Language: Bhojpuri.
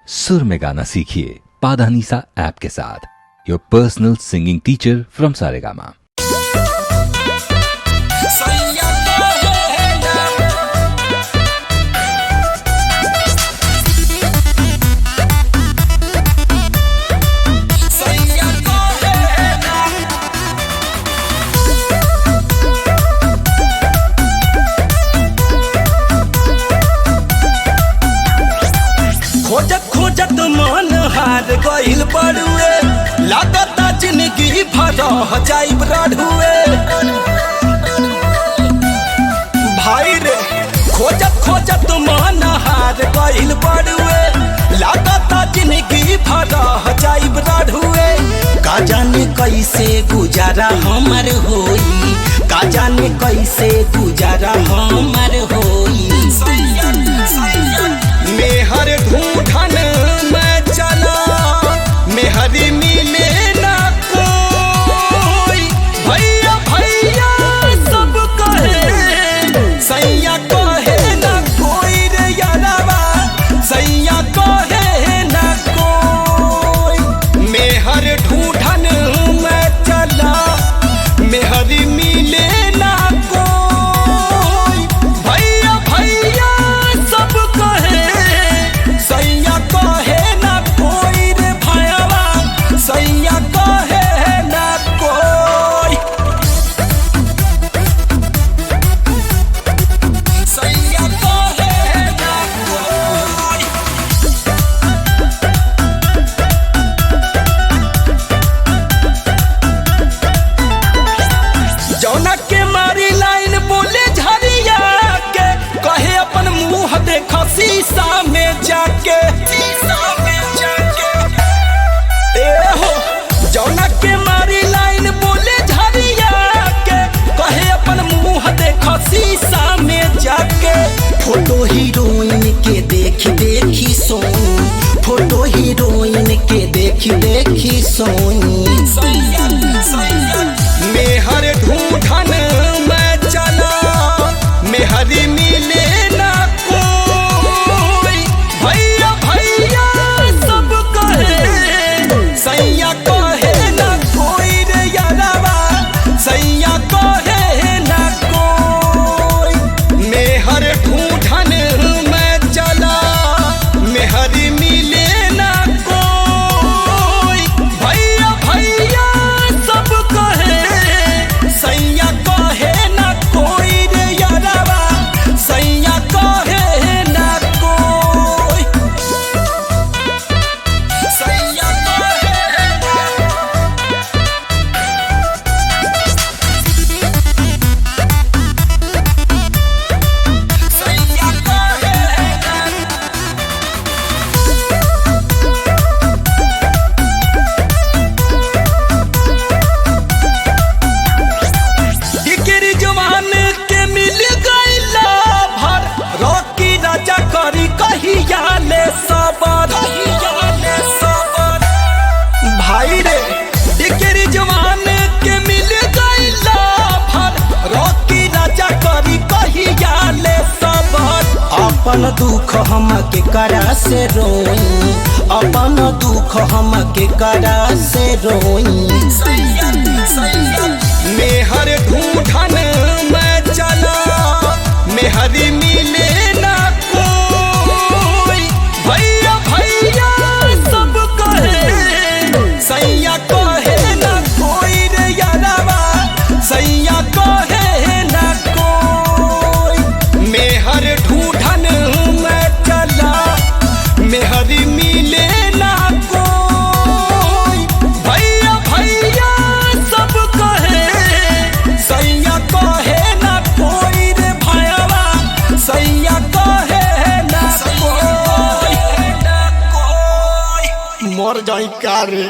सुर में गाना सीखिए पाधानीसा ऐप के साथ। Your personal singing teacher from Saregama. खोजत मन हार गइल बड़ुए, लागता जिंदगी भर जाइब रढ़ुए। भाई रे खोजत मन हार गइल बड़ुए, लागता जिंदगी भर जाइब रढ़ुए। का जाने कैसे गुजारा हमर होई, का जाने कैसे गुजारा हमर होई। मेहर ढूंढन में चला, मेहरी मिले ना कोई। भैया भैया सब कहे, सैया कहे ना कोई रे यारवा, सैया कहे ना कोई। मेहर ढूंढन में चला, मेहरी मिले ना कोई। भैया भैया सब कहे, सैया कहे ना कोई रे भैया, सैया कहे ना कोई। सैया कहे ना कोई। जौना के मारी लाइन बोले झरिया के, कहे अपन मुंह देखा शीशा में जाके। जौना के मारी लाइन बोले झरिया के, कहे अपन मुंह देखा शीशा में जाके। फोटो हीरोइन के देखी देखी सोई, फोटो हीरोइन के देखी देखी सोई। मेहर ढूंढन में चला, मेहरी मिले ना कोई। भैया भैया सब कहे, सैया कहे ना कोई रे यारवा, सैया कहे ना कोई। मेहर ढूंढन में चला, मेहरी मिले ना कोई। भैया भैया सब कहे, सैया कहे ना कोई रे यारवा, सैया कहे ना कोई। सैया कहे ना, सैया कहे ना। डिग्री जवान के मिल गइला भर, रॉकी राजा करी कहिया ले सबर। भाई रे डिग्री जवान के मिल गइला भर, रॉकी राजा करी कहिया ले सबर। अपन दुख हम के करा से रोई, अपन दुख हम के करा से रोई। मेहर ढूंढन में चला, मेहरी मिले ना कोई। भैया भैया सब कहे, सैया कहे ना कोई रे यारवा, सैया कहे ना कोई। मेहर ढूंढन में चला, मेहरी मिले ना कोई। भैया भैया सब कहे, सैया कहे ना कोई रे भैया, सैया कहे ना कोई। मर जाई का रे।